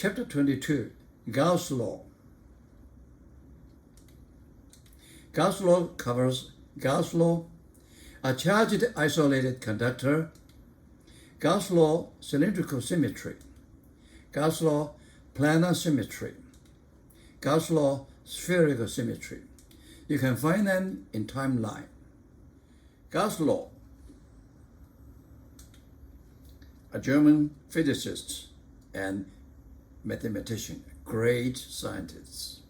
Chapter 22, Gauss Law. Gauss Law covers Gauss Law, a charged isolated conductor, Gauss Law cylindrical symmetry, Gauss Law planar symmetry, Gauss Law spherical symmetry. You can find them in timeline. Gauss Law, a German physicist and mathematician, great scientist.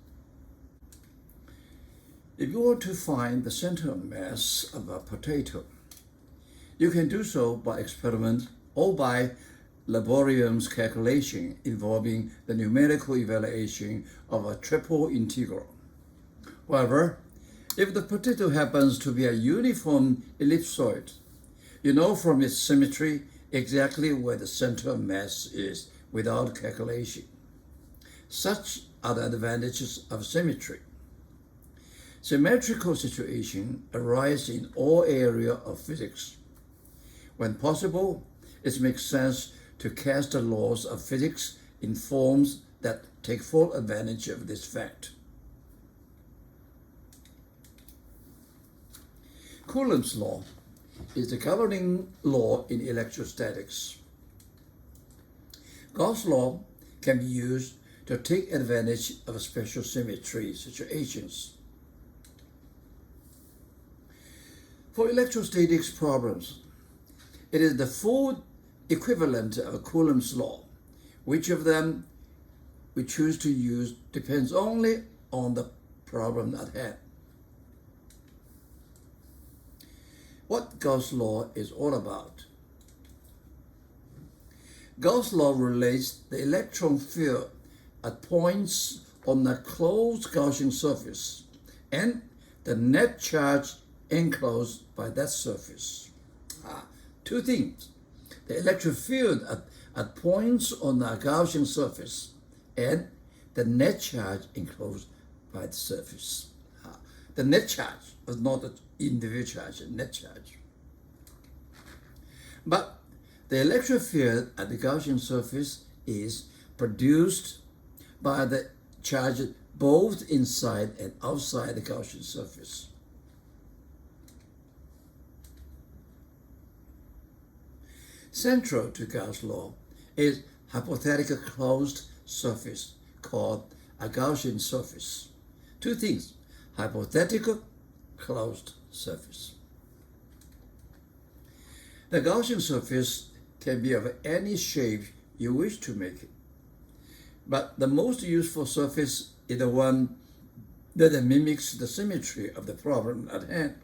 If you want to find the center mass of a potato, you can do so by experiment or by laborium's calculation involving the numerical evaluation of a triple integral. However, if the potato happens to be a uniform ellipsoid, you know from its symmetry exactly where the center of mass is without calculation. Such are the advantages of symmetry. Symmetrical situations arise in all areas of physics. When possible, it makes sense to cast the laws of physics in forms that take full advantage of this fact. Coulomb's law is the governing law in electrostatics. Gauss' law can be used to take advantage of special symmetry situations. For electrostatics problems, it is the full equivalent of Coulomb's law. Which of them we choose to use depends only on the problem at hand. What Gauss' law is all about. Gauss' law relates the electron field at points on a closed Gaussian surface and the net charge enclosed by that surface. Two things: the electric field at points on a Gaussian surface and the net charge enclosed by the surface. The net charge is not the individual charge, the net charge. But the electric field at the Gaussian surface is produced by the charge both inside and outside the Gaussian surface. Central to Gauss' law is hypothetical closed surface called a Gaussian surface. Two things: hypothetical closed surface. The Gaussian surface can be of any shape you wish to make it, but the most useful surface is the one that mimics the symmetry of the problem at hand.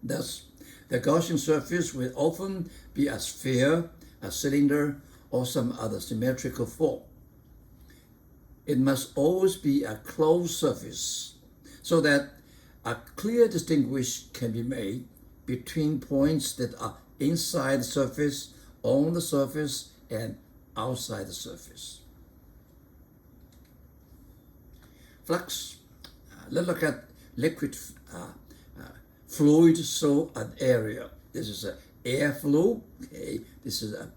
Thus, the Gaussian surface will often be a sphere, a cylinder, or some other symmetrical form. It must always be a closed surface, so that a clear distinguish can be made between points that are inside the surface, on the surface, and outside the surface. Flux. Let's look at liquid fluid, so an area. This is an air flow. Okay, this is a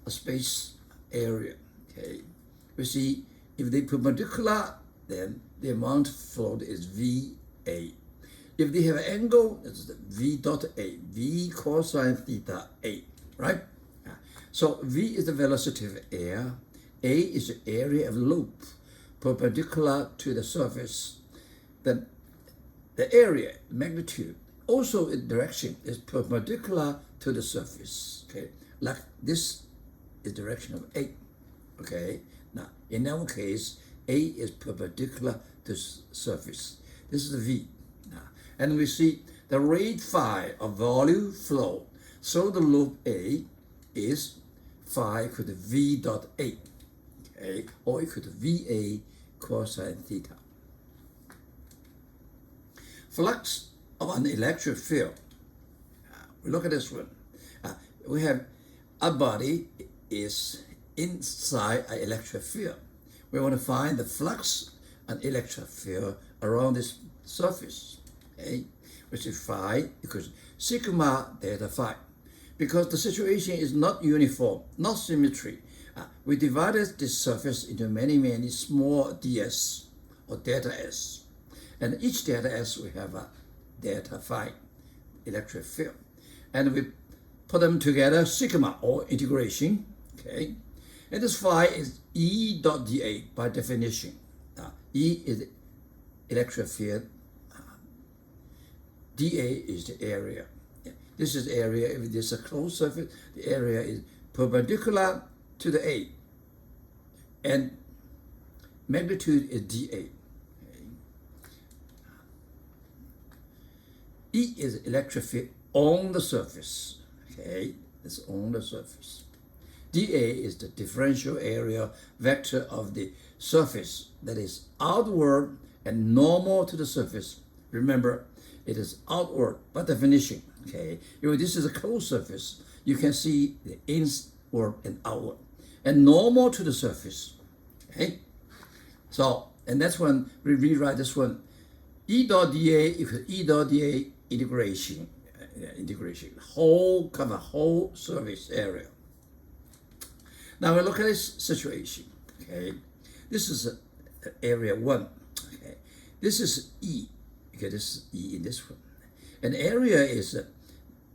space area. Okay, we see if they perpendicular, then the amount flowed is VA. If they have an angle, it's V dot A, V cosine theta A, right? So V is the velocity of air, A is the area of loop perpendicular to the surface. Then the area, magnitude, also in direction is perpendicular to the surface. Okay, like this is direction of A. Okay, now in our case, A is perpendicular to surface. This is the V. And we see the rate phi of volume flow. So the loop A is phi equal to V dot A, okay, or equal to VA cosine theta. Flux of an electric field. We look at this one. We have a body is inside an electric field. We want to find the flux and electric field around this surface. Okay, which is phi equals sigma delta phi. Because the situation is not uniform, not symmetry, We divided this surface into many small ds, or delta s. And each delta s we have a delta phi electric field. And we put them together, sigma, or integration. Okay. And this phi is E dot dA by definition. E is the electric field. dA is the area. This is area. If there's a closed surface, the area is perpendicular to the A. And magnitude is dA. Okay. E is electric field on the surface. Okay, it's on the surface. dA is the differential area vector of the surface that is outward and normal to the surface. Remember, it is outward by definition. Okay, if this is a closed surface, you can see the inward and outward, and normal to the surface. Okay, so and that's when we rewrite this one. E dot dA equals E dot dA integration. Cover whole surface area. Now we look at this situation. Okay, this is area 1. Okay, this is E. Okay, this is E in this one. And area is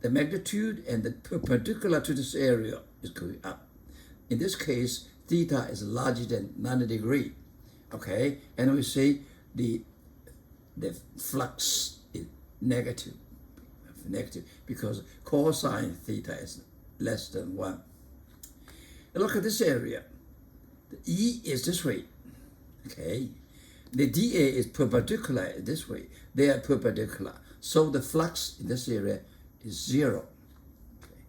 the magnitude and the perpendicular to this area is going up. In this case, theta is larger than 90 degrees. Okay, and we say the flux is negative because cosine theta is less than 1. And look at this area. The E is this way. Okay, the dA is perpendicular this way. They are perpendicular. So the flux in this area is 0. Okay.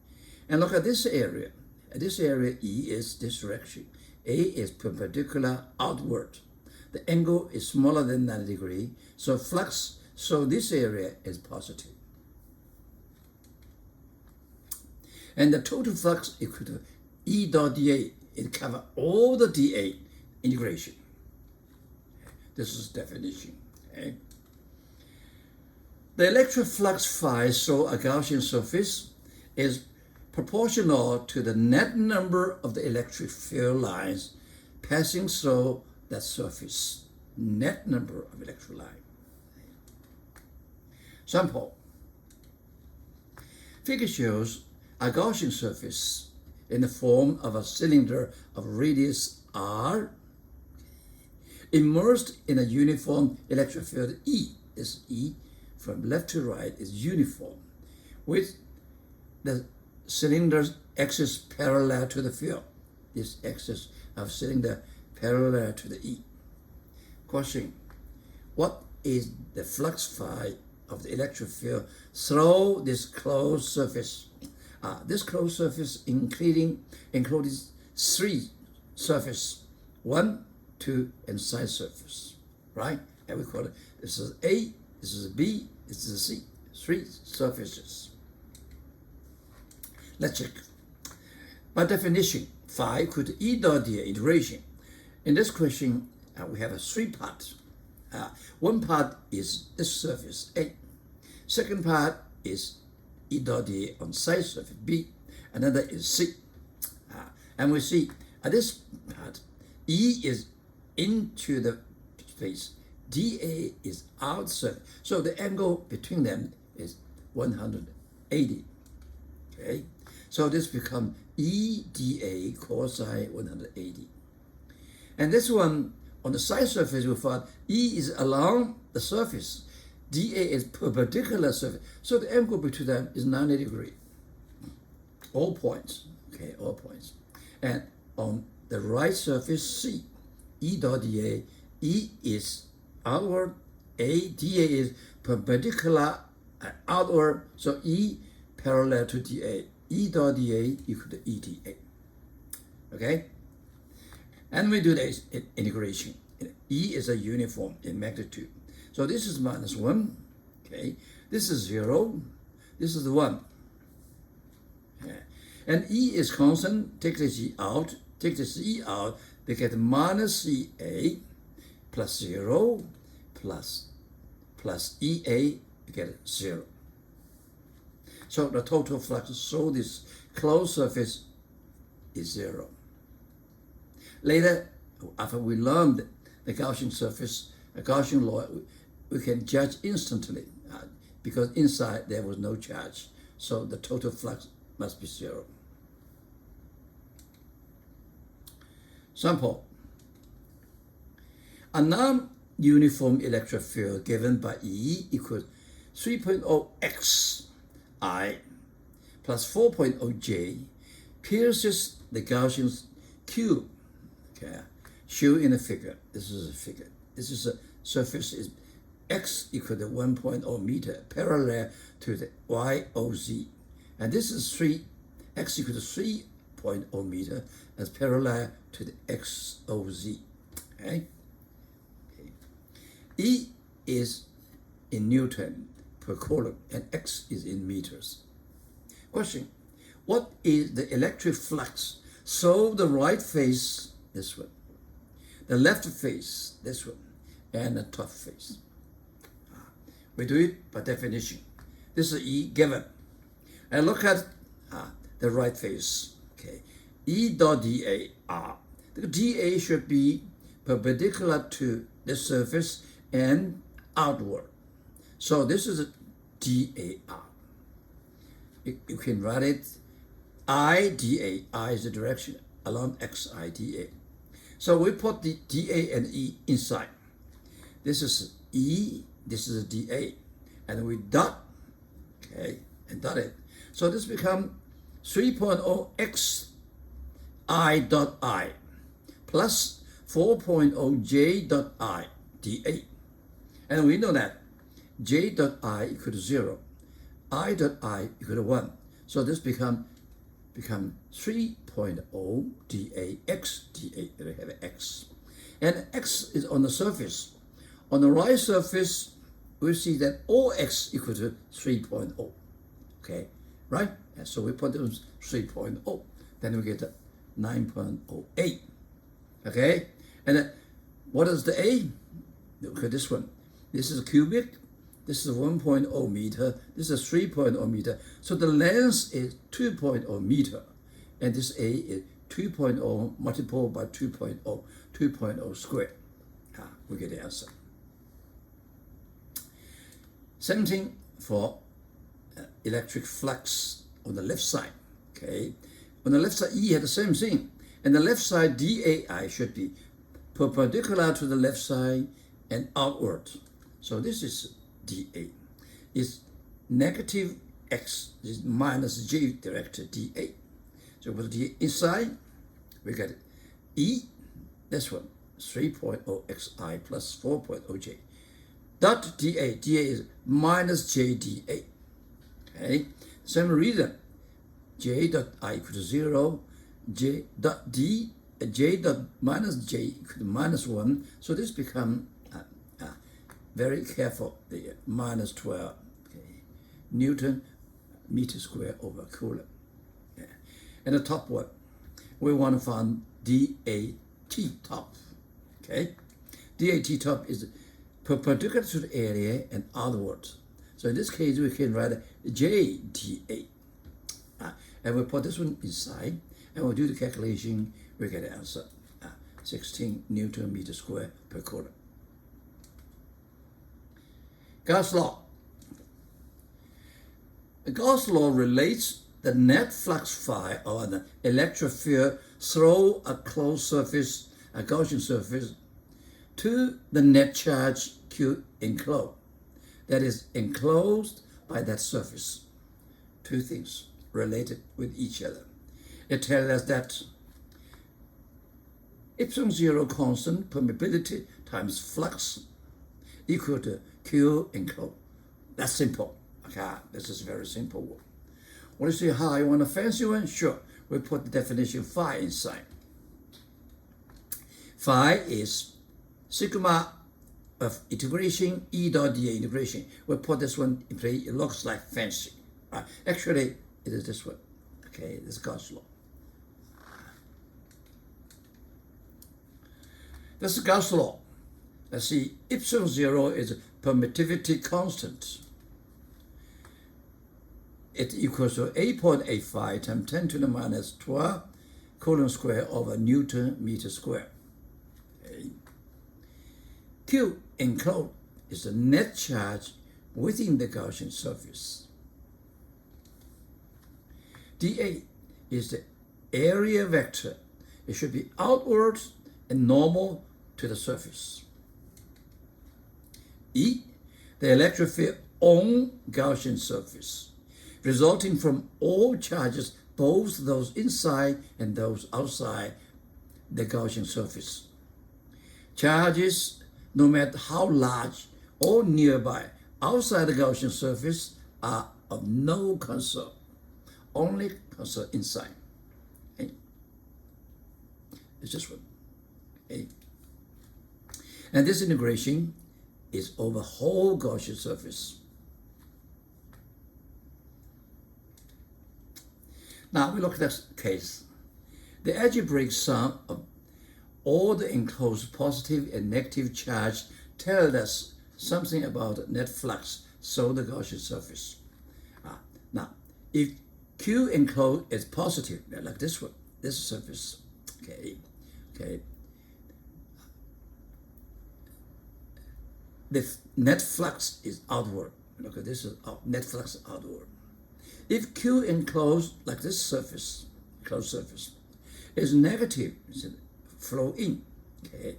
And look at this area. This area E is this direction. A is perpendicular outward. The angle is smaller than 90 degrees. So this area is positive. And the total flux equal to E dot dA. It covers all the dA integration. This is definition. Okay. The electric flux phi through a Gaussian surface is proportional to the net number of the electric field lines passing through that surface. Net number of electric lines. Sample. Figure shows a Gaussian surface in the form of a cylinder of radius r immersed in a uniform electric field E. This E from left to right is uniform, with the cylinder's axis parallel to the field. This axis of cylinder parallel to the E. Question: what is the flux phi of the electric field through this closed surface? This closed surface includes 3 surfaces, 1, 2, and side surface, right? And we call it, this is A, this is B, this is C, 3 surfaces. Let's check. By definition, phi equal to E dot dA integration. In this question, we have 3 parts. One part is this surface A. Second part is E dot dA on side surface B. Another is C. And we see at this part, E is into the space, dA is outside. So the angle between them is 180. Okay, so this becomes E dA cosine 180. And this one on the side surface, we find E is along the surface, dA is perpendicular surface. So the angle between them is 90 degrees. All points. Okay, all points. And on the right surface C, E dot dA, E is outward, dA is perpendicular and outward, so E parallel to dA. E dot dA equal to EdA. Okay? And we do this integration. E is a uniform in magnitude. So this is -1. Okay? This is 0. This is 1. Okay. And E is constant. Take this E out. Take this E out. We get minus EA plus 0 plus EA. We get 0. So the total flux through this closed surface is 0. Later, after we learned the Gaussian surface, a Gaussian law, we can judge instantly because inside there was no charge. So the total flux must be 0. Sample. A non-uniform electric field given by E equals 3.0 xi plus 4.0 j pierces the Gaussian cube. Okay, shown in the figure. This is a figure. This is a surface is x equal to 1.0 meter parallel to the YOZ. And this is x equal to 3.0 meter as parallel to the XOZ. Okay? E is in Newton per coulomb and x is in meters. Question: what is the electric flux? So the right face, this one, the left face, this one, and the top face. We do it by definition. This is E given. And look at the right face. Okay, E dot dA R. The dA should be perpendicular to the surface and outward. So this is a dAr. You can write it I dA. I is the direction along xi dA. So we put the dA and E inside. This is E, this is a dA, and we dot, okay, and dot it. So this becomes 3.0 xi dot I plus 4.0 j dot I dA. And we know that j dot I equal to 0, I dot I equal to 1. So this become 3.0 dA x dA. We have x. And x is on the surface. On the right surface, we see that OX equal to 3.0. Okay, right? And so we put it 3.0. Then we get 9.08. Okay? And then what is the A? Look at this one. This is cubic. This is 1.0 meter. This is 3.0 meter. So the length is 2.0 meter. And this A is 2.0 multiplied by 2.0, 2.0 squared. We get the answer. Same thing for electric flux on the left side. Okay, on the left side, E had the same thing. And the left side, dAI, should be perpendicular to the left side and outward. So this is dA. It's negative x, is minus j directed dA. So with the inside, we get E, this one, 3.0 xi plus 4.0 j. Dot dA, dA is minus j dA. Okay, same reason. J dot I equal to 0, j dot d, j dot minus j equal to minus 1. So this become very careful, the minus 12 Newton meter square over coulomb. Yeah. And the top one, we want to find dAt top. Okay, dAt top is perpendicular to the area and outward. So in this case, we can write j dA. And we put this one inside, and we'll do the calculation. We get the answer, 16 Newton meter square per coulomb. Gauss Law. The Gauss Law relates the net flux phi of an electric field through a closed surface, a Gaussian surface, to the net charge Q enclosed, that is enclosed by that surface. Two things related with each other. It tells us that epsilon zero constant permeability times flux equal to Q enclosed. That's simple. Okay, this is very simple one. Want to see how I want a fancy one? Sure. We put the definition phi inside. Phi is sigma of integration E dot dA integration. We put this one in place. It looks like fancy. Actually, it is this one. Okay, this is Gauss Law. This is Gauss Law. Let's see, epsilon zero is a permittivity constant. It equals to 8.85 times 10 to the minus 12 Coulomb square over Newton meter square. Okay. Q enclosed is the net charge within the Gaussian surface. dA is the area vector. It should be outwards and normal to the surface. E, the electric field on Gaussian surface, resulting from all charges, both those inside and those outside the Gaussian surface. Charges, no matter how large or nearby, outside the Gaussian surface are of no concern, only concern inside. Okay? It's just one. Okay? And this integration is over whole Gaussian surface. Now we look at this case. The algebraic sum of all the enclosed positive and negative charge tells us something about net flux so the Gaussian surface. Now, if Q enclosed is positive, like this one, this surface, okay. The net flux is outward. Look at this, net flux is outward. If Q enclosed like this surface, closed surface, is negative, it's flow in, okay,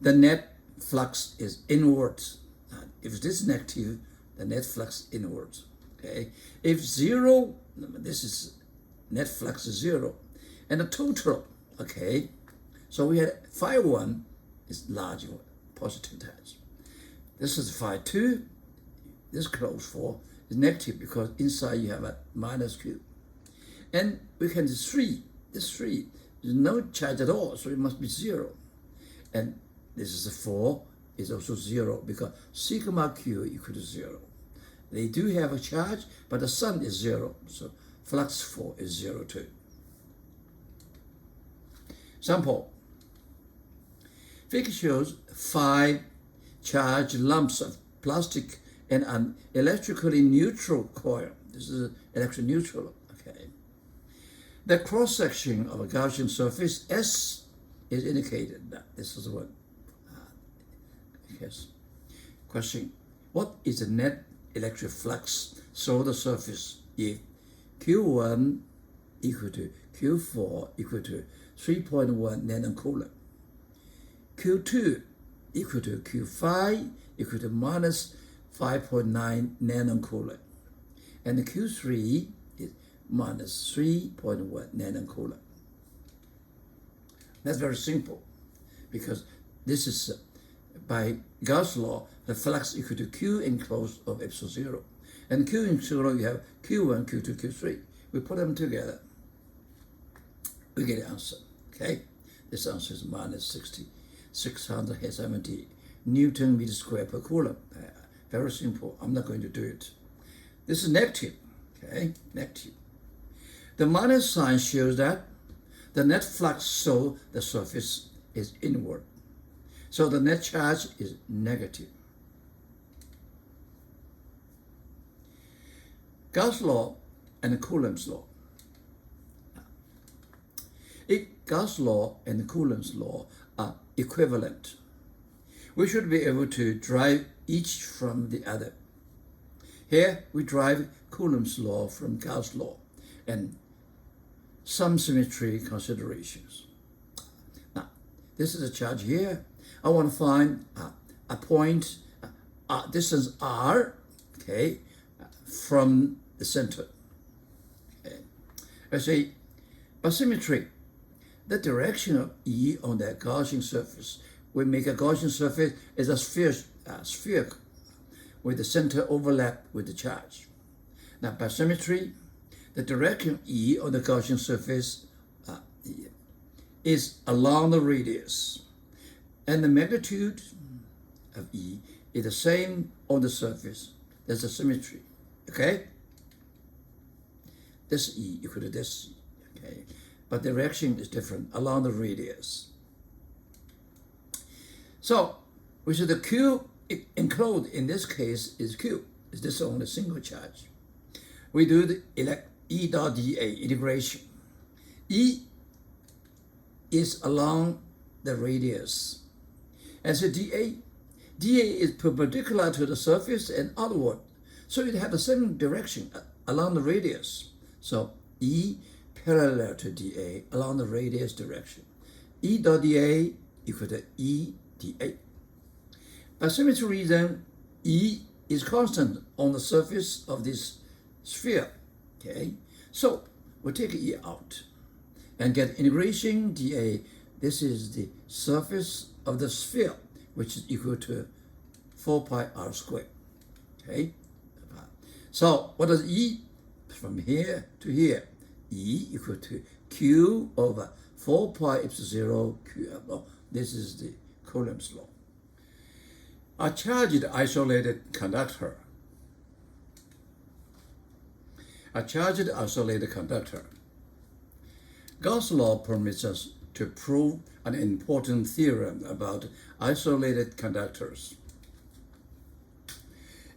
the net flux is inwards. If this is negative, the net flux inwards. Okay. If zero, this is net flux is zero, and the total, okay. So we had phi 1 is large one, positive charge. This is phi 2. This closed for is negative because inside you have a minus Q. And we can do 3. This 3 is no charge at all, so it must be 0. And this is a 4 is also 0 because sigma Q equal to 0. They do have a charge, but the sum is 0, so flux 4 is 0 too. Sample. Figure shows 5 charged lumps of plastic and an electrically neutral coil. This is electrically neutral, okay. The cross-section of a Gaussian surface, S, is indicated. This is what. Yes. Question, what is the net electric flux so the surface if Q1 equal to Q4 equal to 3.1 nanocoulomb, Q2 equal to Q5 equal to minus 5.9 nanocoulomb, and the Q3 is minus 3.1 nanocoulomb. That's very simple because this is by Gauss law, the flux equal to Q enclosed of epsilon 0. And Q enclosed 0, you have Q1, Q2, Q3. We put them together, we get an answer, okay? This answer is minus 670 Newton meter square per coulomb. Very simple, I'm not going to do it. This is negative, okay, negative. The minus sign shows that the net flux so the surface is inward. So the net charge is negative. Gauss law and Coulomb's law. If Gauss law and Coulomb's law are equivalent, we should be able to derive each from the other. Here we derive Coulomb's law from Gauss law and some symmetry considerations. Now, this is a charge here. I want to find a point, distance r, okay, from the center. Okay. Let's say, by symmetry, the direction of E on that Gaussian surface, we make a Gaussian surface as a spherical, with the center overlap with the charge. Now, by symmetry, the direction of E on the Gaussian surface is along the radius. And the magnitude of E is the same on the surface. There's a symmetry, okay? This E equal to this E, okay? But the direction is different along the radius. So, we say the Q enclosed in this case is Q. Is this only single charge? We do the E dot dA integration. E is along the radius. And so dA is perpendicular to the surface and outward. So it has the same direction along the radius. So E parallel to dA along the radius direction. E dot dA equal to E dA. By symmetry reason, E is constant on the surface of this sphere. Okay, so we'll take E out and get integration dA. This is the surface of the sphere, which is equal to 4 pi r squared. Okay, so what does E from here to here? E equal to Q over 4 pi epsilon 0 Q. This is the Coulomb's law. A charged isolated conductor. A charged isolated conductor. Gauss law permits us to prove an important theorem about isolated conductors.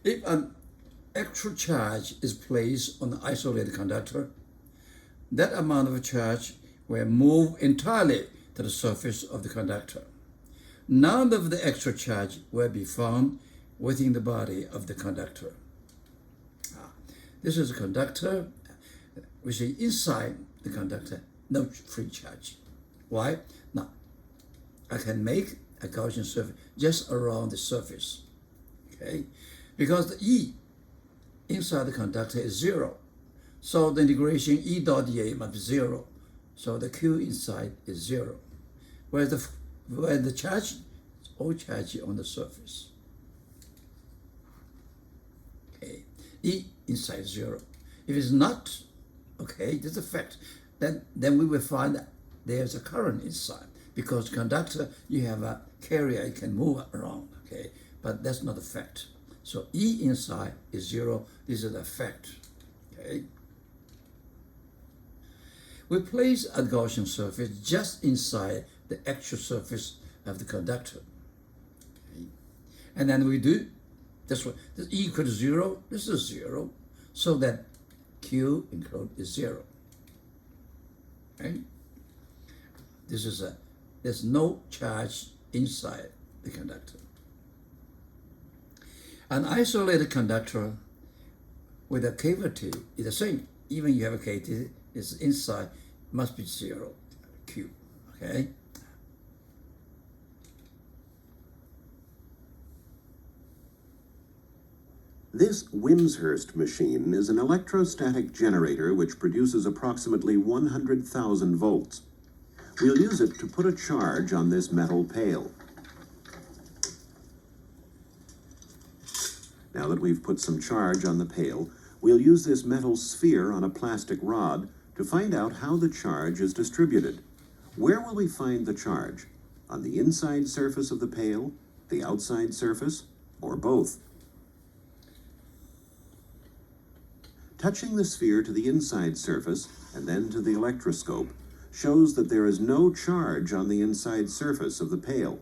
If an extra charge is placed on the isolated conductor, that amount of charge will move entirely to the surface of the conductor. None of the extra charge will be found within the body of the conductor. This is a conductor. We see inside the conductor, no free charge. Why? Now, I can make a Gaussian surface just around the surface. Okay? Because the E inside the conductor is 0. So the integration E dot dA must be 0. So the Q inside is 0. Where the charge, all charge on the surface. Okay, E inside 0. If it's not, okay, this is a fact. Then we will find that there's a current inside, because conductor, you have a carrier, it can move around. Okay, but that's not a fact. So E inside is 0. This is a fact. Okay. We place a Gaussian surface just inside the actual surface of the conductor. Okay. And then we do this one. This E equal to 0. This is 0. So that Q enclosed is 0. Okay. There's no charge inside the conductor. An isolated conductor with a cavity is the same. Even you have a cavity, it's inside, must be 0 Q. Okay. This Wimshurst machine is an electrostatic generator which produces approximately 100,000 volts. We'll use it to put a charge on this metal pail. Now that we've put some charge on the pail, we'll use this metal sphere on a plastic rod to find out how the charge is distributed. Where will we find the charge? On the inside surface of the pail, the outside surface, or both? Touching the sphere to the inside surface and then to the electroscope shows that there is no charge on the inside surface of the pail.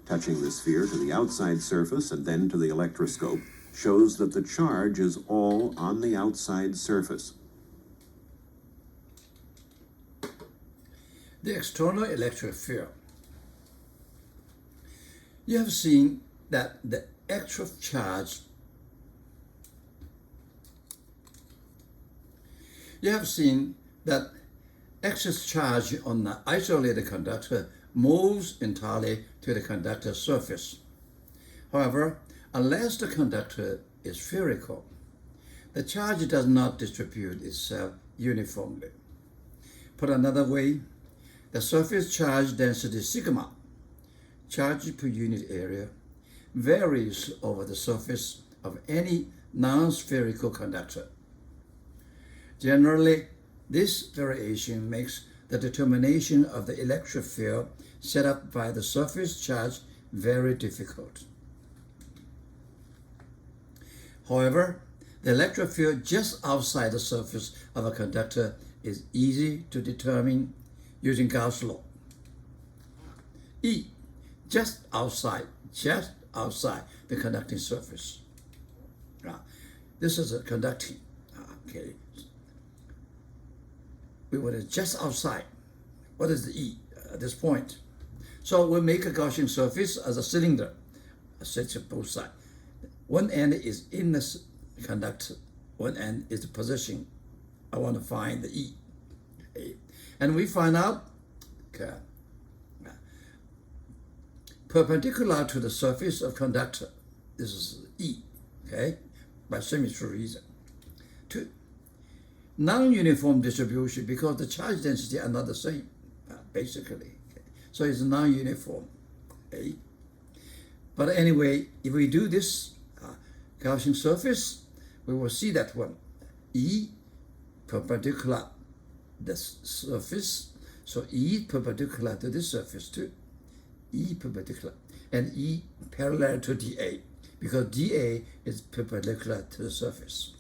Touching the sphere to the outside surface and then to the electroscope shows that the charge is all on the outside surface. The external electric field. You have seen that the extra charge excess charge on the isolated conductor moves entirely to the conductor surface. However, unless the conductor is spherical, the charge does not distribute itself uniformly. Put another way, the surface charge density sigma, charge per unit area, varies over the surface of any non-spherical conductor. Generally, this variation makes the determination of the electric field set up by the surface charge very difficult. However, the electric field just outside the surface of a conductor is easy to determine using Gauss law. E, just outside the conducting surface. This is a conducting. Okay. We want it just outside. What is the E at this point? So we make a Gaussian surface as a cylinder, stretch both sides. One end is in the conductor, one end is the position. I want to find the E. Okay. And we find out perpendicular to the surface of conductor. This is E, okay, by symmetry reason. 2. Non-uniform distribution because the charge density are not the same, basically. Okay. So it's non-uniform. Okay. But anyway, if we do this Gaussian surface, we will see that one. E perpendicular the surface, so E perpendicular to the surface too. E perpendicular, and E parallel to dA, because dA is perpendicular to the surface.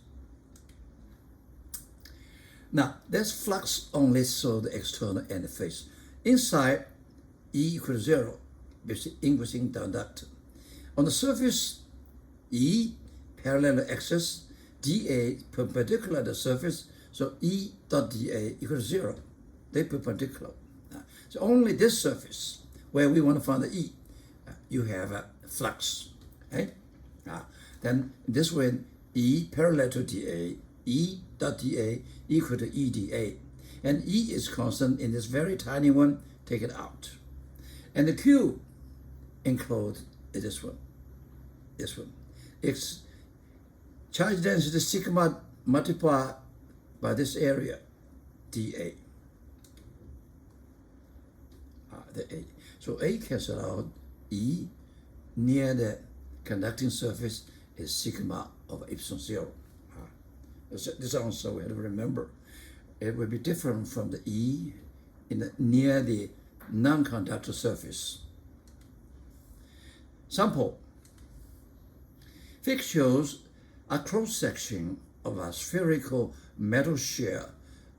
Now, there's flux only so the external end face. Inside, E equals 0, which is increasing conductor. On the surface, E parallel to axis, dA perpendicular to the surface, so E dot dA equals 0. They're perpendicular. So only this surface, where we want to find the E, you have a flux. Okay? Then this way, E parallel to dA, E dot dA equal to EdA. And E is constant in this very tiny one, take it out. And the Q enclosed is this one. This one. It's charge density sigma multiplied by this area, dA. The A. So A cancel out, E near the conducting surface is sigma of epsilon 0. This also we have to remember. It will be different from the E near the non-conductor surface. Sample. Figure shows a cross-section of a spherical metal shell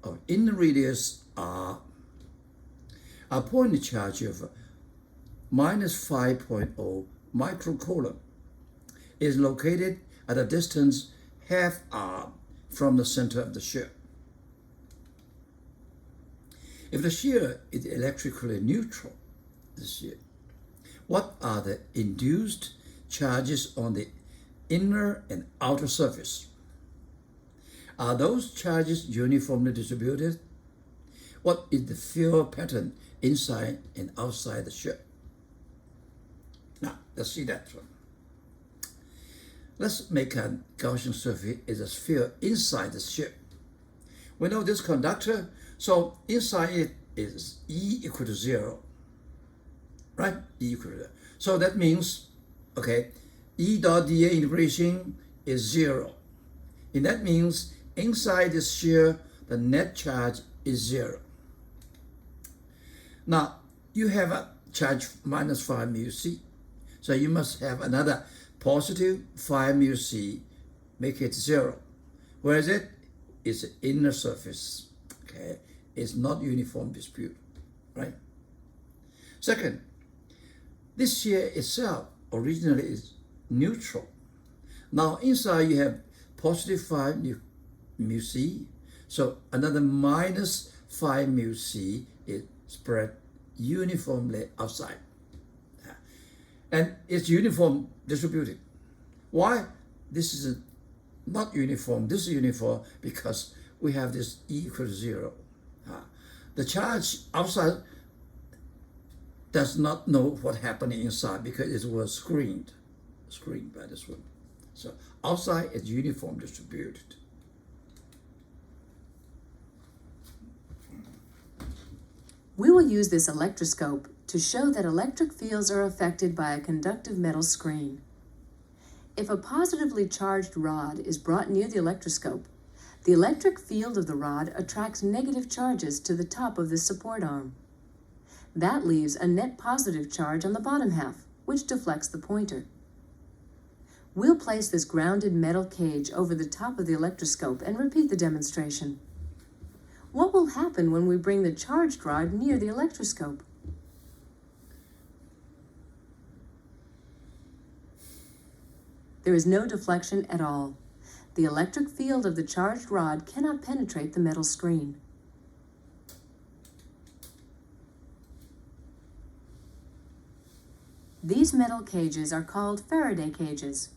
of inner radius R. A point charge of minus 5.0 microcoulomb is located at a distance half R from the center of the shell. If the shell is electrically neutral, what are the induced charges on the inner and outer surface? Are those charges uniformly distributed? What is the field pattern inside and outside the shell? Now, let's see that one. Let's make a Gaussian surface as a sphere inside the shell. We know this conductor, so inside it is E equal to 0, right? E equal to 0. So that means, okay, E dot dA integration is 0. And that means inside this shell, the net charge is 0. Now, you have a charge minus 5 mu c. So you must have another positive 5 mu c, make it 0. Where is it? It's the inner surface. Okay, it's not uniform dispute, right? Second, this shell itself originally is neutral. Now inside you have positive 5 mu c, so another minus 5 mu c is spread uniformly outside. And it's uniform distributed. Why? This is not uniform. This is uniform because we have this E equal to 0. The charge outside does not know what happened inside because it was screened by this one. So outside is uniform distributed. We will use this electroscope to show that electric fields are affected by a conductive metal screen. If a positively charged rod is brought near the electroscope, the electric field of the rod attracts negative charges to the top of the support arm. That leaves a net positive charge on the bottom half, which deflects the pointer. We'll place this grounded metal cage over the top of the electroscope and repeat the demonstration. What will happen when we bring the charged rod near the electroscope? There is no deflection at all. The electric field of the charged rod cannot penetrate the metal screen. These metal cages are called Faraday cages.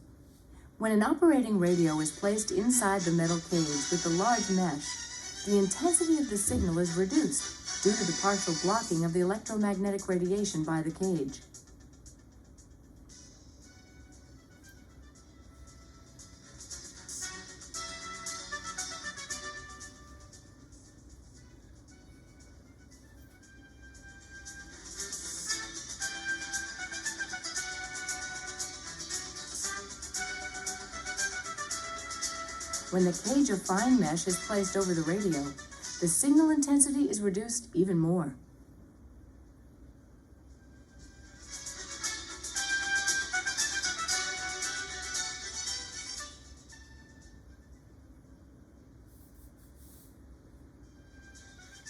When an operating radio is placed inside the metal cage with a large mesh, the intensity of the signal is reduced due to the partial blocking of the electromagnetic radiation by the cage. When the cage of fine mesh is placed over the radio, the signal intensity is reduced even more.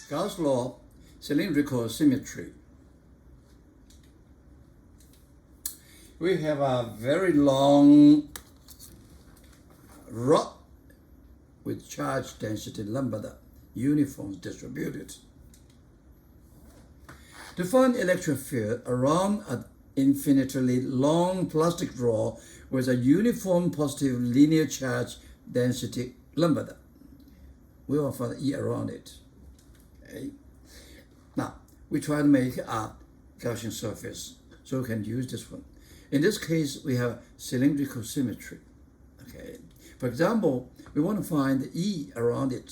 Gauss Law, cylindrical symmetry. We have a very long rod with charge density lambda, uniform distributed. To find electric field around an infinitely long plastic rod with a uniform positive linear charge density lambda, we will find E around it. Okay. Now, we try to make a Gaussian surface, so we can use this one. In this case, we have cylindrical symmetry. Okay. For example, we want to find the E around it.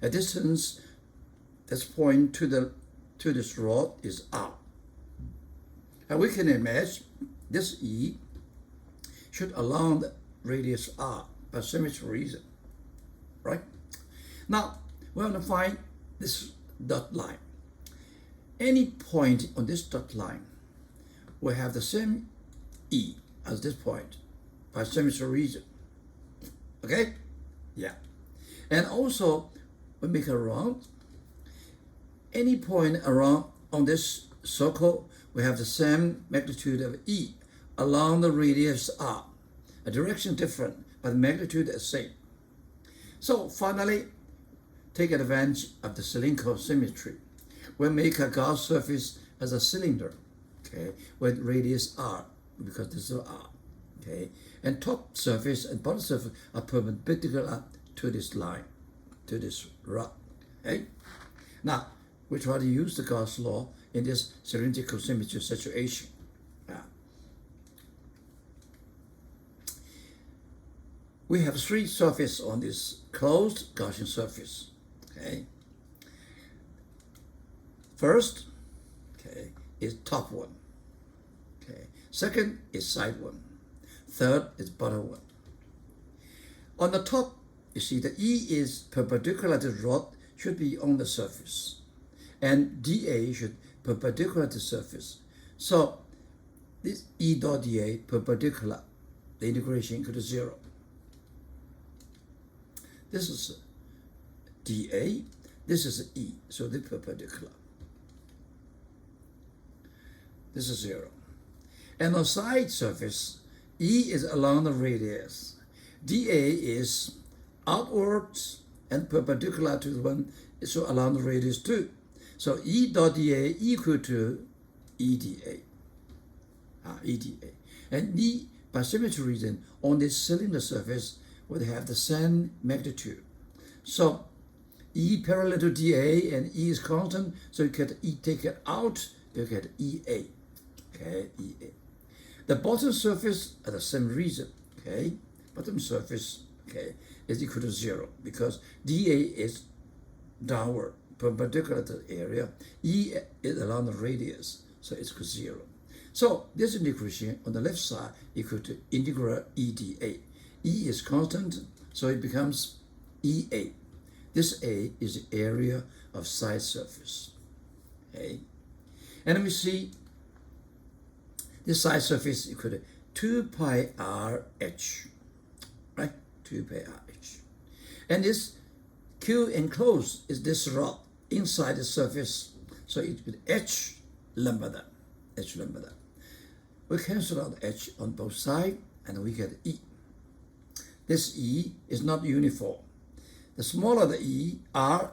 A distance this point to this rod is R. And we can imagine this E should along the radius R by symmetry reason, right? Now, we want to find this dot line. Any point on this dot line will have the same E as this point by symmetry reason. Okay? Yeah. And also, we make a round. Any point around on this circle will have the same magnitude of E along the radius R. A direction different, but the magnitude is same. So finally, take advantage of the cylindrical symmetry. We'll make a Gauss surface as a cylinder, okay, with radius R, because this is R, okay, and top surface and bottom surface are perpendicular to this line, to this rod, okay. Now, we try to use the Gauss law in this cylindrical symmetry situation. We have three surfaces on this closed Gaussian surface. Okay. First, okay, is top one. Okay. Second is side one. Third is bottom one. On the top, you see the E is perpendicular to the rod, should be on the surface, and dA should perpendicular to the surface. So this E dot dA perpendicular, the integration equal to 0. This is dA, this is E, so they're perpendicular. This is 0. And on side surface, E is along the radius. dA is outwards and perpendicular to the one, so along the radius too. So E dot dA equal to EdA. EdA. And E, by symmetry reason, on this cylinder surface would have the same magnitude. So E parallel to dA and E is constant, so you get E take it out, you get EA. Okay, EA. The bottom surface are the same reason. Okay, bottom surface, okay, is equal to 0 because dA is downward, perpendicular to the area. E is along the radius, so it's equal to 0. So this integration on the left side equal to integral EdA. E is constant, so it becomes EA. This A is the area of side surface. Okay, and we see this side surface equal to 2 pi RH, right? 2 pi RH. And this Q enclosed is this rod inside the surface, so it will H lambda, H lambda. We cancel out H on both sides, and we get E. This E is not uniform. The smaller the E, R,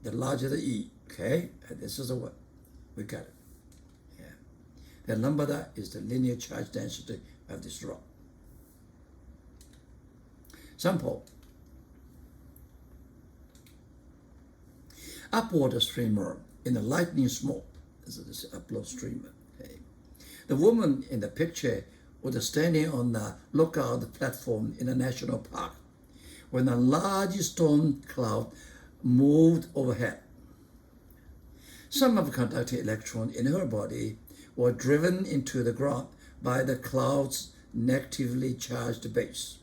the larger the E, okay? And this is the one. We got it. Yeah. and lambda is the linear charge density of this rod. Sample. Upward streamer in a lightning smoke. This is the upward streamer. Okay. The woman in the picture was standing on the lookout platform in a national park when a large storm cloud moved overhead. Some of the conducting electrons in her body were driven into the ground by the cloud's negatively charged base,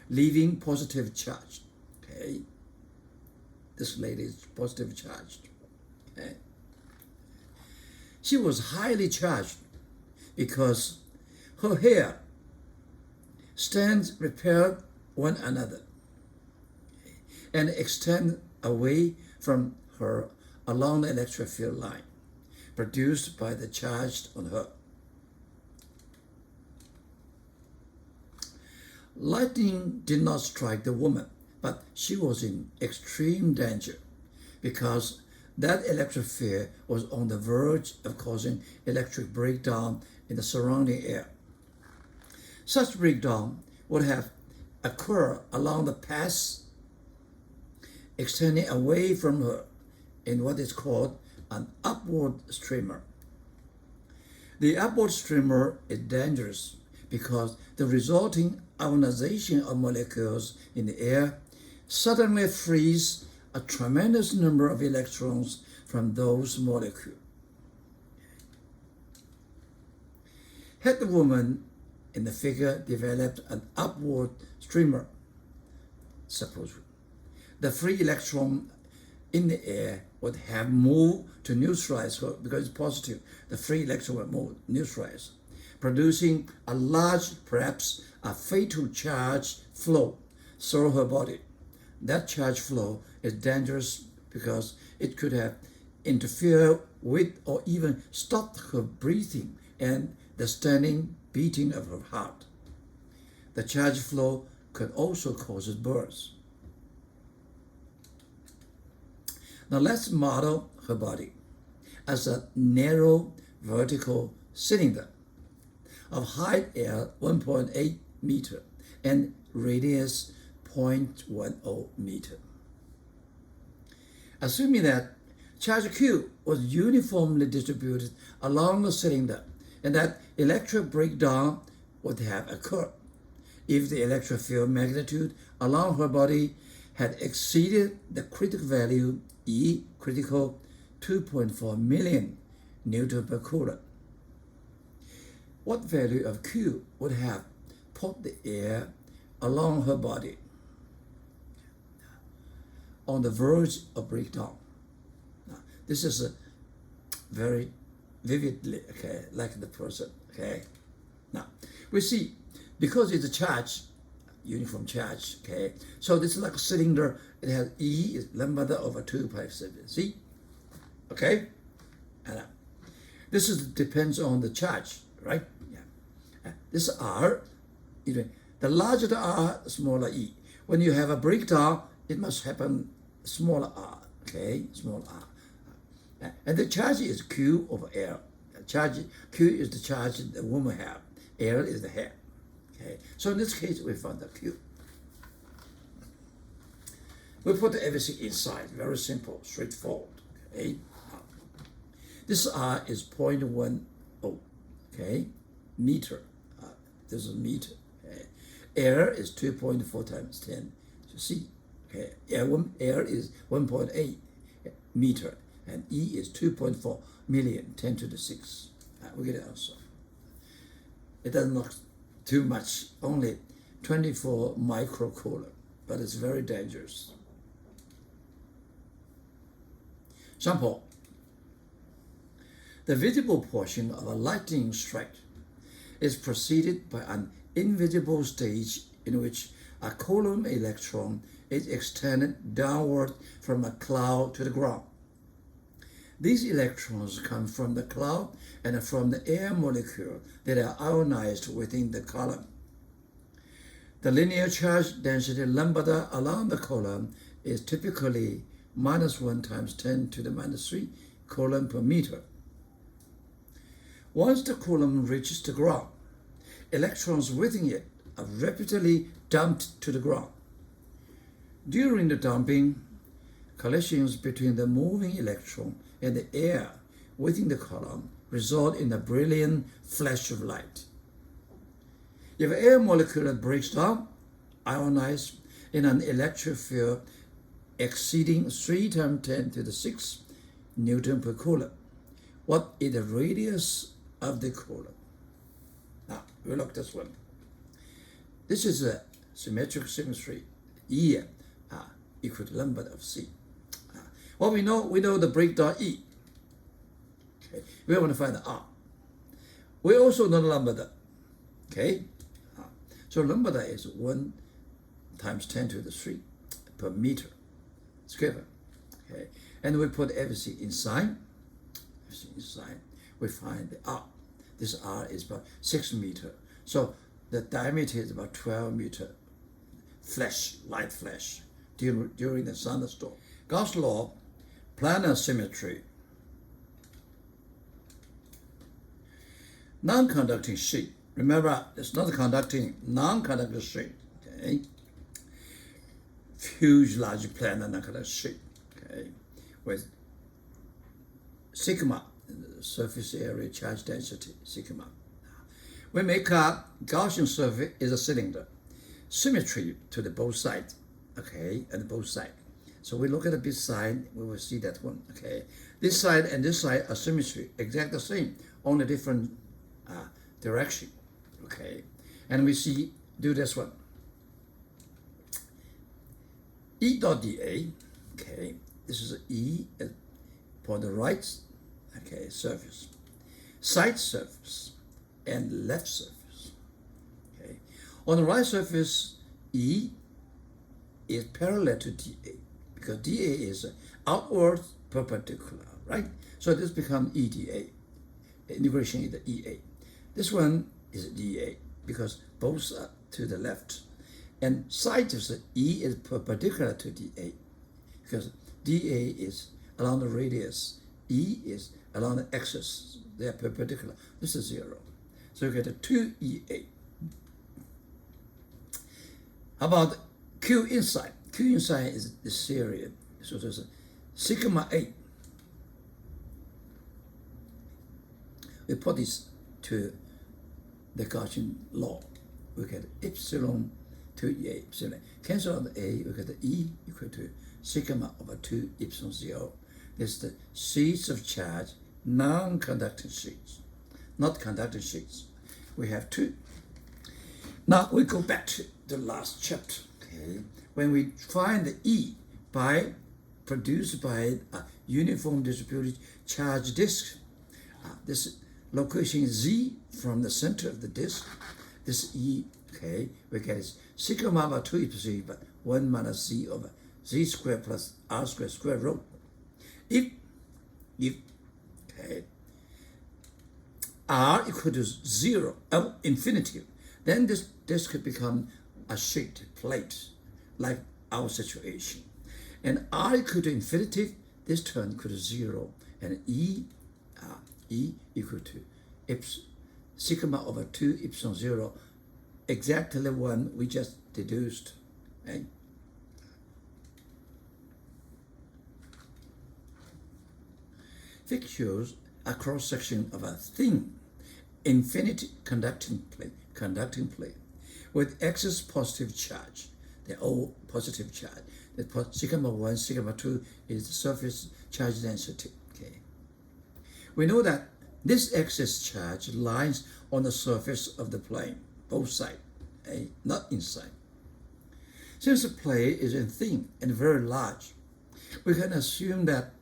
leaving positive charge. Okay. This lady is positive charged. Okay. She was highly charged because her hair stands repel one another and extend away from her along the electric field line produced by the charge on her. Lightning did not strike the woman, but she was in extreme danger because that electric field was on the verge of causing electric breakdown in the surrounding air. Such breakdown would have occurred along the path extending away from her in what is called an upward streamer. The upward streamer is dangerous because the resulting ionization of molecules in the air suddenly frees a tremendous number of electrons from those molecules. Had the woman in the figure developed an upward streamer, suppose the free electron in the air would have moved to neutralize her because it's positive. The free electron would move neutralize, producing a large, perhaps a fatal charge flow through her body. That charge flow is dangerous because it could have interfered with or even stopped her breathing and the standing beating of her heart. The charge flow could also cause birth. Now let's model her body as a narrow vertical cylinder of height L 1.8 meter and radius 0.10 meter. Assuming that charge Q was uniformly distributed along the cylinder and that electric breakdown would have occurred if the electric field magnitude along her body had exceeded the critical value E critical 2.4 million Newton per coulomb. What value of Q would have put the air along her body on the verge of breakdown? Now, this is a very vividly, okay, like the person, okay. Now, we see, because it's a charge, uniform charge, okay, so this is like a cylinder. It has E is lambda over 2 pi epsilon. See? Okay? And this is depends on the charge, right? Yeah. This R, the larger the R, the smaller E. When you have a breakdown, it must happen smaller R, okay? Small R. And the charge is Q over L. Q is the charge the woman have. L is the head. Okay. So in this case, we found the Q. We put everything inside. Very simple, straightforward. Okay. This R is 0.10. Okay, meter. This is meter. Okay. L is 2.4 times 10. You see. Okay. L is 1.8 meter. And E is 2.4 million, 10 to the 6. We get it also. It doesn't look too much, only 24 microcoulomb, but it's very dangerous. Sample. The visible portion of a lightning strike is preceded by an invisible stage in which a coulomb electron is extended downward from a cloud to the ground. These electrons come from the cloud and from the air molecule that are ionized within the column. The linear charge density lambda along the column is typically -1 times 10 to the -3 coulomb per meter. Once the column reaches the ground, electrons within it are rapidly dumped to the ground. During the dumping, collisions between the moving electron and the air within the column result in a brilliant flash of light. If an air molecule breaks down, ionized in an electric field exceeding 3 times 10 to the 6 Newton per coulomb, what is the radius of the column? Now, we look at this one. This is a symmetric symmetry, E equal to lambda of C. What we know the breakdown E. Okay, we want to find the R. We also know the lambda. Okay, so lambda is 1 times 10 to the 3 per meter square. Okay, and we put everything inside. We find the R. This R is about 6 meters. So the diameter is about 12 meters. Light flash during the thunderstorm. Gauss Law, planar symmetry. Non-conducting sheet. Remember, it's not a conducting, non-conducting sheet. Okay, huge, large planar non-conducting sheet. Okay, with sigma, surface area, charge density, sigma. We make a Gaussian surface is a cylinder, symmetry to the both sides. Okay, and both sides. So we look at the big side, we will see that one. Okay, this side and this side are symmetry, exactly the same, only different direction. Okay, and we do this one. E dot dA. Okay, this is E for the right. Okay, surface, side surface, and left surface. Okay, on the right surface, E is parallel to dA because dA is outward perpendicular, right? So this becomes EDA. Integration is the EA. This one is dA because both are to the left, and side of the E is perpendicular to dA because dA is along the radius, E is along the axis. They are perpendicular. This is 0. So you get a 2EA. How about Q inside? Q inside is the area. So there's a sigma 8. We put this to the Gaussian law. We get epsilon 2EA. Epsilon. Cancel out the A, we get the E equal to sigma over 2 epsilon 0. This is the sheets of charge, non-conducting sheets, not conducting sheets. We have 2. Now we go back to the last chapter. Okay, when we find the E produced by a uniform distributed charge disk, this location is Z from the center of the disk. This E, okay, we get is sigma over 2 epsilon, but 1 minus Z over Z squared plus R squared square root. If okay, R equal to 0, infinity, then this could become a sheet plate, like our situation. And R equal to infinity, this term equal to 0, and E equal to sigma over 2 epsilon 0, exactly the one we just deduced. Okay? Shows a cross section of a thin, infinite conducting plate with excess positive charge. They're all positive charge. The sigma 1, sigma 2 is the surface charge density. Okay. We know that this excess charge lies on the surface of the plane, both sides, okay? Not inside. Since the plane is thin and very large, we can assume that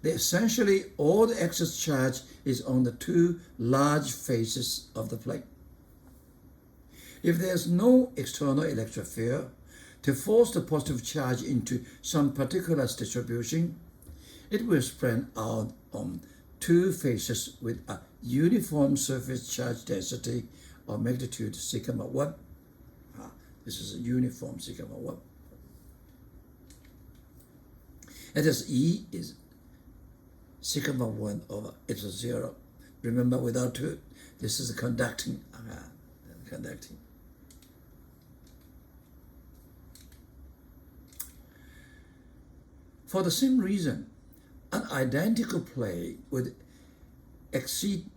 essentially all the excess charge is on the 2 large faces of the plate. If there's no external electric field to force the positive charge into some particular distribution, it will spread out on 2 faces with a uniform surface charge density or magnitude sigma 1. This is a uniform sigma 1. And this E is sigma 1 over epsilon 0. Remember, without 2, this is conducting. Conducting. For the same reason, an identical plane would exceed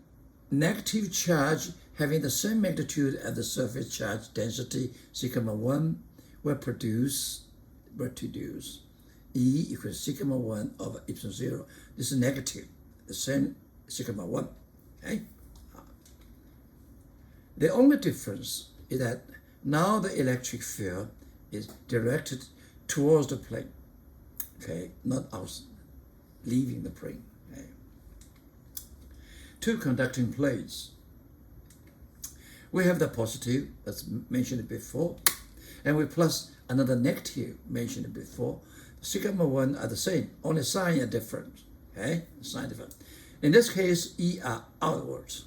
negative charge having the same magnitude as the surface charge density sigma 1 will produce E equals sigma 1 over epsilon 0. This is negative, the same sigma 1. Okay? The only difference is that now the electric field is directed towards the plane. Okay, not out, leaving the plane. Okay. 2 conducting plates. We have the positive, that's mentioned before, and we plus another negative mentioned before. Sigma 1 are the same, only sign are different. Okay, sign different. In this case, E are outwards.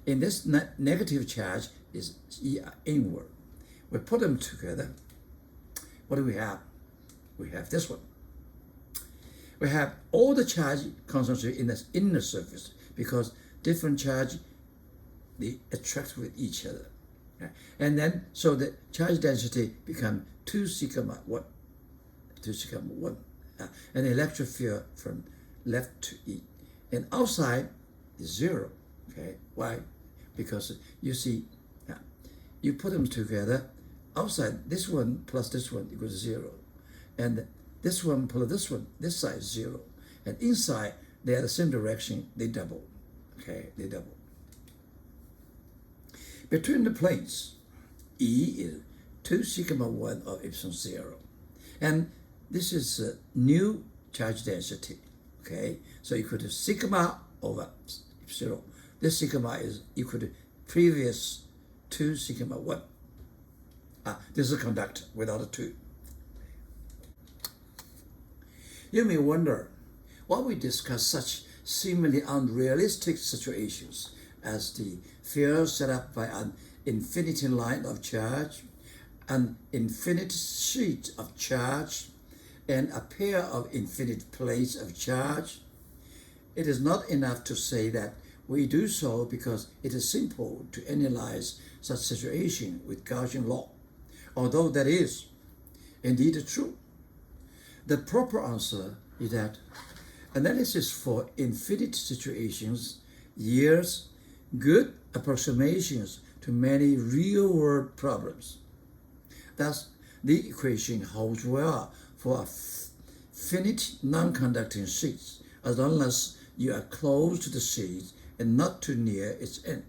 In this negative charge is E are inward. We put them together. What do we have? We have this one. We have all the charge concentrated in the inner surface because different charge, they attract with each other. Okay? And then, so the charge density becomes 2 sigma 1. 2 sigma 1. And the electric field from left to E. And outside is 0. Okay? Why? Because you see, you put them together. Outside, this one plus this one equals 0. And this one plus this one, this side is 0. And inside, they are the same direction, they double. Okay, they double. Between the planes, E is 2 sigma 1 of epsilon 0. And this is a new charge density. Okay, so equal to sigma over epsilon. This sigma is equal to previous 2 sigma 1. This is a conductor without a 2. You may wonder why we discuss such seemingly unrealistic situations as the field set up by an infinity line of charge, an infinite sheet of charge, and a pair of infinite plates of charge. It is not enough to say that we do so because it is simple to analyze such situation with Gaussian law, although that is indeed true. The proper answer is that analysis for infinite situations yields good approximations to many real-world problems. Thus, the equation holds well for a finite non-conducting sheet as long as you are close to the sheet and not too near its end.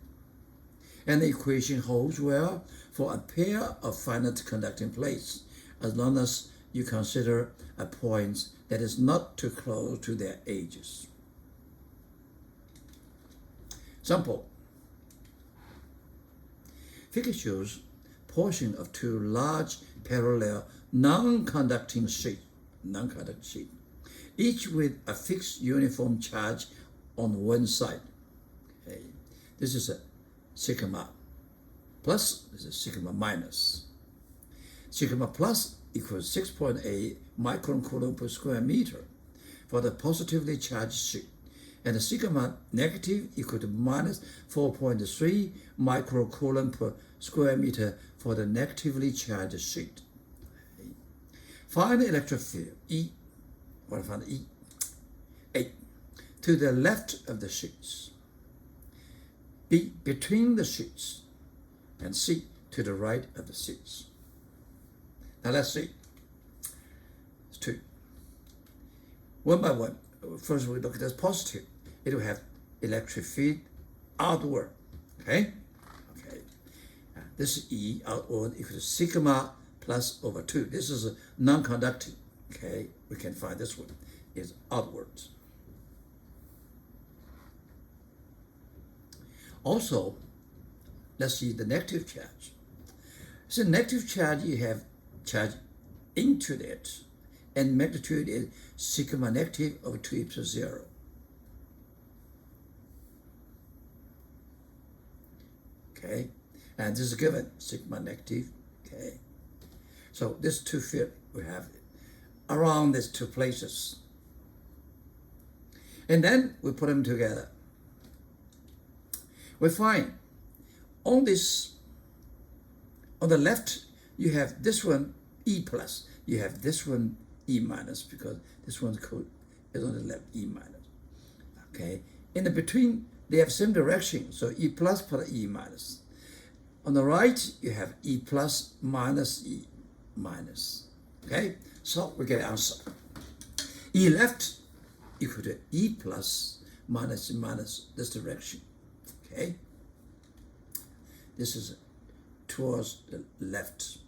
And the equation holds well for a pair of finite conducting plates as long as you consider a point that is not too close to their edges. Example. Figure shows portion of 2 large parallel non-conducting sheets, each with a fixed uniform charge on one side. Okay. This is a sigma plus, this is sigma minus. Sigma plus equals 6.8 microcoulomb per square meter for the positively charged sheet, and the sigma negative equal to minus 4.3 microcoulomb per square meter for the negatively charged sheet. Okay. Find the electric field E. What I found E? 8 to the left of the sheets, B between the sheets, and C to the right of the sheets. Now let's see. It's 2. One by one. First we look at this positive. It will have electric field outward. Okay? Okay. This is E outward equals to sigma plus over 2. This is a non-conducting. Okay? We can find this one is outwards. Also, let's see the negative charge. So negative charge, you have charge into it, and magnitude is sigma negative over 2 epsilon 0. Okay, and this is given sigma negative. Okay, so this 2 field we have around these 2 places, and then we put them together. we find on this, on the left, you have this one E plus, you have this one E minus, because this one's code is on the left, E minus. Okay, in the between, they have same direction, so E plus E minus. On the right, you have E plus minus E minus. Okay, so we get answer. E left equal to E plus minus minus this direction. Okay, this is towards the left.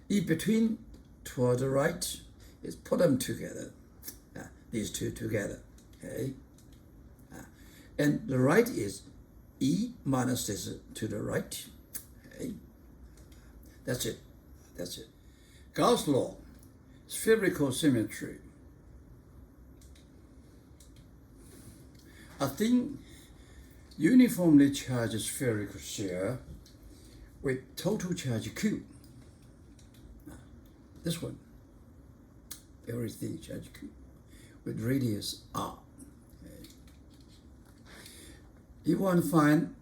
E between toward the right is put them together. These two together. Okay, and the right is E minus this to the right. Okay, that's it. That's it. Gauss Law, spherical symmetry. A thin, uniformly charged spherical sphere with total charge Q. This one, very thin charge Q, with radius R. Okay. You want to find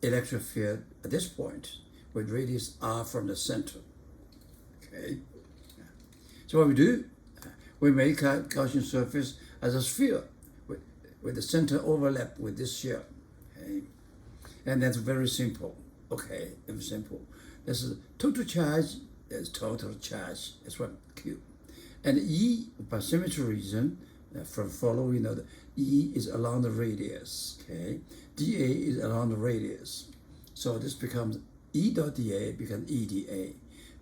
electric field at this point with radius R from the center. Okay. So what we do, we make a Gaussian surface as a sphere with the center overlap with this here. Okay. And that's very simple. Okay, very simple. This is total charge, there's total charge, that's what Q. And E, by symmetry reason, from following, the E is along the radius, okay? dA is along the radius. So this becomes E dot dA becomes E dA.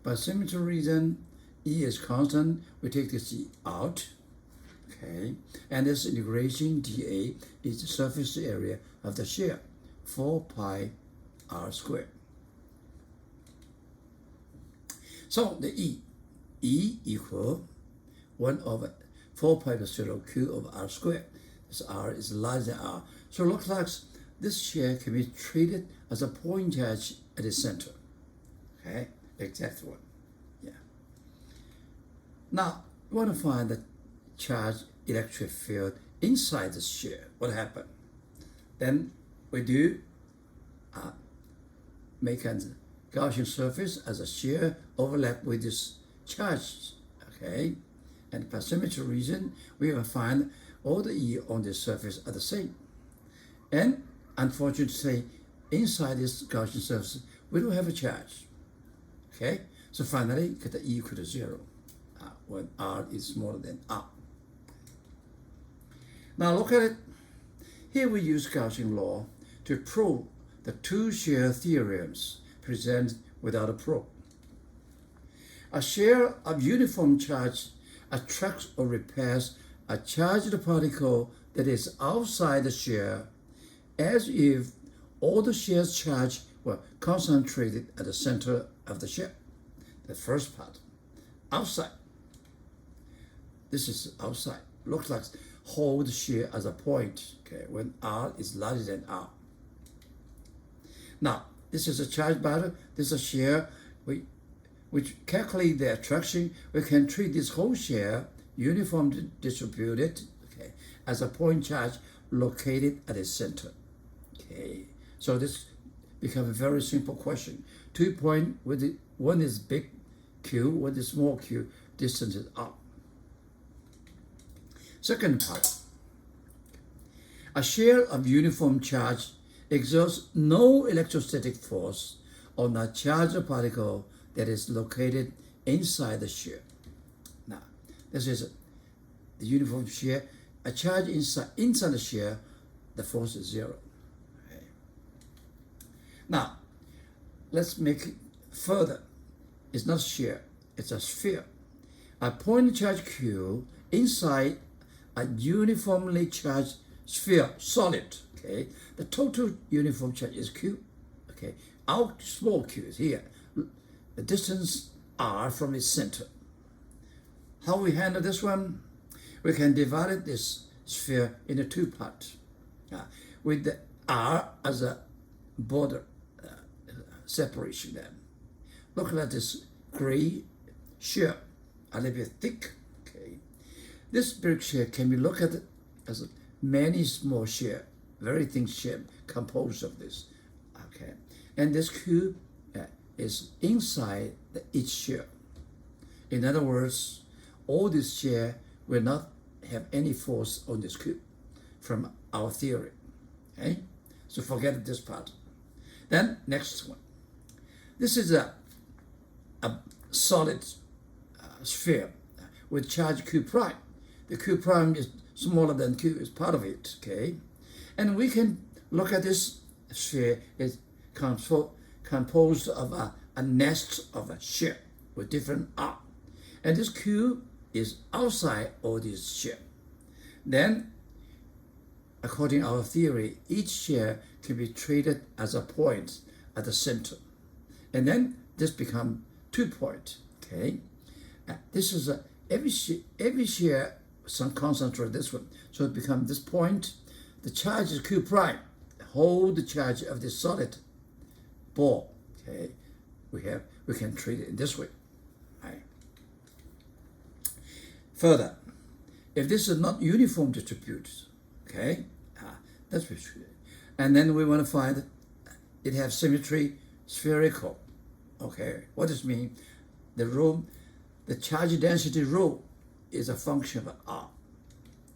By symmetry reason, E is constant, we take this E out, okay? And this integration dA is the surface area of the sphere, 4 pi r squared. So the E equal 1 over 4 pi epsilon Q over r squared. This r is larger than r. So it looks like this sphere can be treated as a point charge at the center. Okay, exact one. Yeah. Now, we want to find the charge electric field inside the sphere. What happened? Then we do make a Gaussian surface as a shear overlap with this charge. Okay, and by symmetry reason, we will find all the E on this surface are the same. And unfortunately, inside this Gaussian surface, we don't have a charge. Okay, so finally, get the E equal to 0 when R is smaller than R. Now look at it. Here we use Gaussian law to prove the two shear theorems presented without a probe. A shear of uniform charge attracts or repels a charged particle that is outside the shear, as if all the shear's charge were concentrated at the center of the shear. The first part, outside. This is outside. Looks like hold shear as a point, okay, when R is larger than R. Now, this is a charged body, this is a shear. Which calculate the attraction, we can treat this whole shear uniformly distributed, okay, as a point charge located at the center. Okay, so this becomes a very simple question. 2 points, one is big Q, one is small Q, distance is R. Second part, a shear of uniform charge exerts no electrostatic force on a charged particle that is located inside the shear. Now, this is the uniform shear. A charge inside the shear, the force is 0. Okay. Now, let's make it further. It's not shear, it's a sphere. A point charge Q inside a uniformly charged sphere, solid. Okay, the total uniform charge is Q. Okay, our small q is here. The distance r from its center. How we handle this one? We can divide this sphere into two parts, with the r as a border separation. Then look at this gray shear, a little bit thick. Okay, this big shear can be looked at as many small shear, very thin shear composed of this. Okay, and this Q is inside each shell. In other words, all this shell will not have any force on this Q from our theory. Okay, so forget this part. Then next one. This is a solid sphere with charge Q prime. The Q prime is smaller than Q, is part of it. Okay, and we can look at this sphere is composed of a nest of a shell with different arc, and this Q is outside all these shell. Then, according to our theory, each shell can be treated as a point at the center, and then this becomes 2 points. Okay, this is every shell some concentrate this one, so it becomes this point. The charge is Q prime. Hold the charge of this solid ball. Okay, we can treat it in this way. Right. Further, if this is not uniform distributed, okay, that's what we should. And then we want to find it has symmetry spherical. Okay, what does it mean? The charge density rho is a function of R.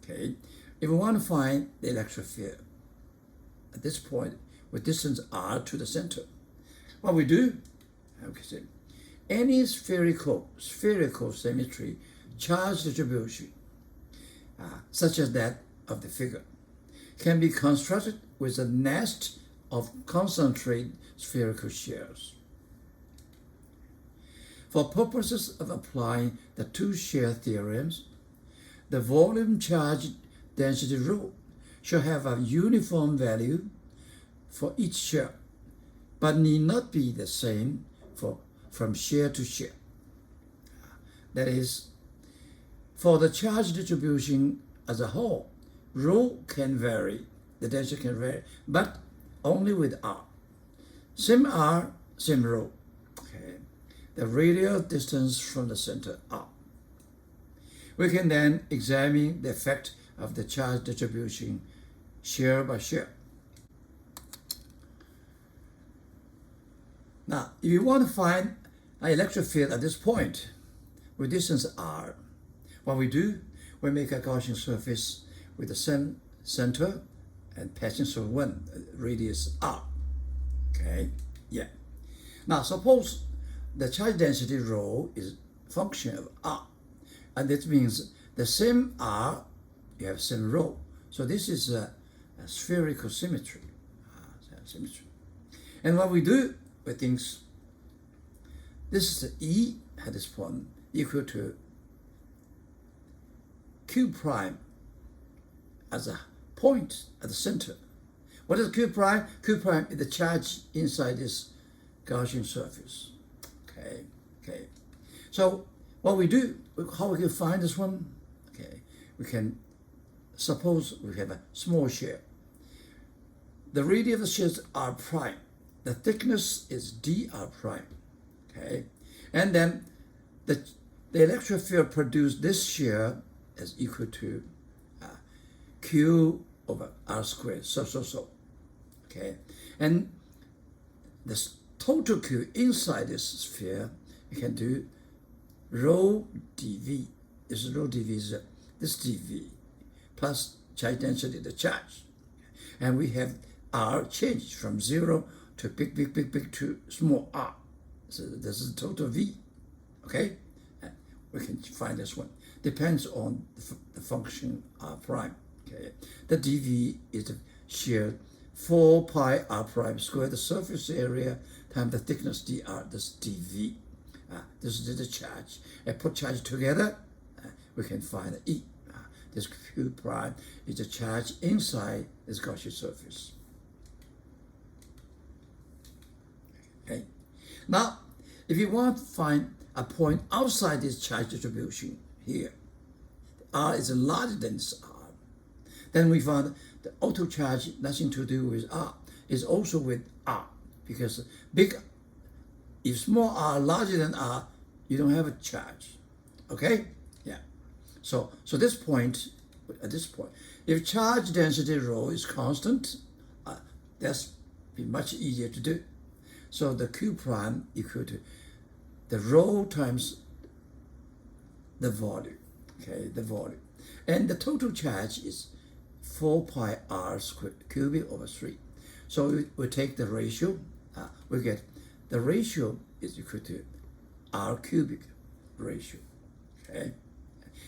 Okay, if we want to find the electric field at this point with distance R to the center, what we do, okay, any spherical symmetry charge distribution, such as that of the figure, can be constructed with a nest of concentrated spherical shells. For purposes of applying the two shell theorems, the volume charge density rule should have a uniform value for each shell, but need not be the same from shell to shell. That is, for the charge distribution as a whole, rho can vary, the density can vary, but only with R. Same R, same rho. Okay. The radial distance from the center R. We can then examine the effect of the charge distribution shell by shell. Now, if you want to find an electric field at this point with distance R, what we do, we make a Gaussian surface with the same center and passing through one radius R. Okay, yeah. Now, suppose the charge density rho is a function of R, and that means the same R, you have same rho. So this is a spherical symmetry. And what we do, we think this is the E at this point equal to Q prime as a point at the center. What is Q prime? Q prime is the charge inside this Gaussian surface. Okay. So what we do, how we can find this one? Okay, we can suppose we have a small shell. The radius of the shell is R prime. The thickness is dr prime. Okay, and then the electric field produced this shell is equal to Q over R squared. So. Okay, and the total Q inside this sphere, you can do rho dV. This rho dV is this dV plus charge density, the charge, and we have R changed from 0 to big to small r. So this is total V. Okay, we can find this one. Depends on the function R prime. Okay, the dV is the shear 4 pi r prime squared the surface area times the thickness dr. This dV. This is the charge. And put charge together, we can find the E. This Q prime is the charge inside this Gaussian surface. Okay. Now, if you want to find a point outside this charge distribution here, R is larger than this R, then we found the auto charge, nothing to do with R, is also with R, because if small r larger than R, you don't have a charge. Okay? Yeah. So at this point, if charge density rho is constant, That's be much easier to do. So the Q prime equal to the rho times the volume, okay, the volume. And the total charge is 4 pi r squared cubic over 3. So we take the ratio, we get the ratio is equal to r cubic ratio, okay?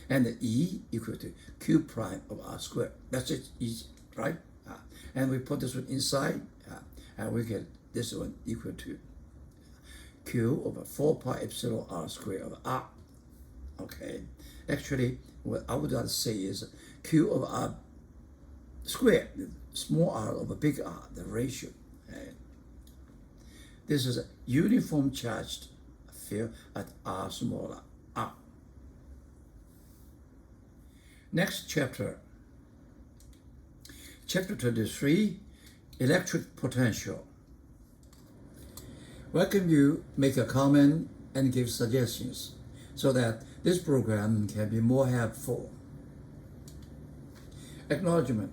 And the E equal to Q prime of r squared. That's it, easy, right? And we put this one inside, and we get this one equal to Q over 4 pi epsilon r squared over r. Okay, actually, what I would rather say is Q over r squared, small r over big R, the ratio. Okay? This is a uniform charged field at r smaller r. Next chapter, chapter 23, electric potential. Welcome you make a comment and give suggestions so that this program can be more helpful. Acknowledgement.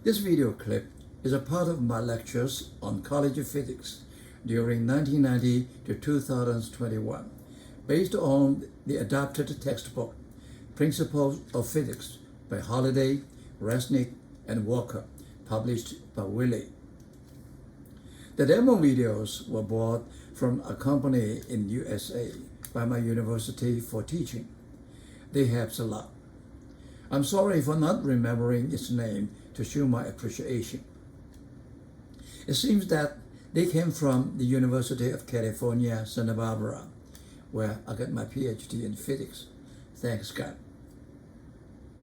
This video clip is a part of my lectures on college physics during 1990 to 2021, based on the adapted textbook, Principles of Physics by Holliday, Resnick, and Walker, published by Wiley. The demo videos were bought from a company in USA by my university for teaching. They helped a lot. I'm sorry for not remembering its name to show my appreciation. It seems that they came from the University of California, Santa Barbara, where I got my PhD in physics. Thanks, God.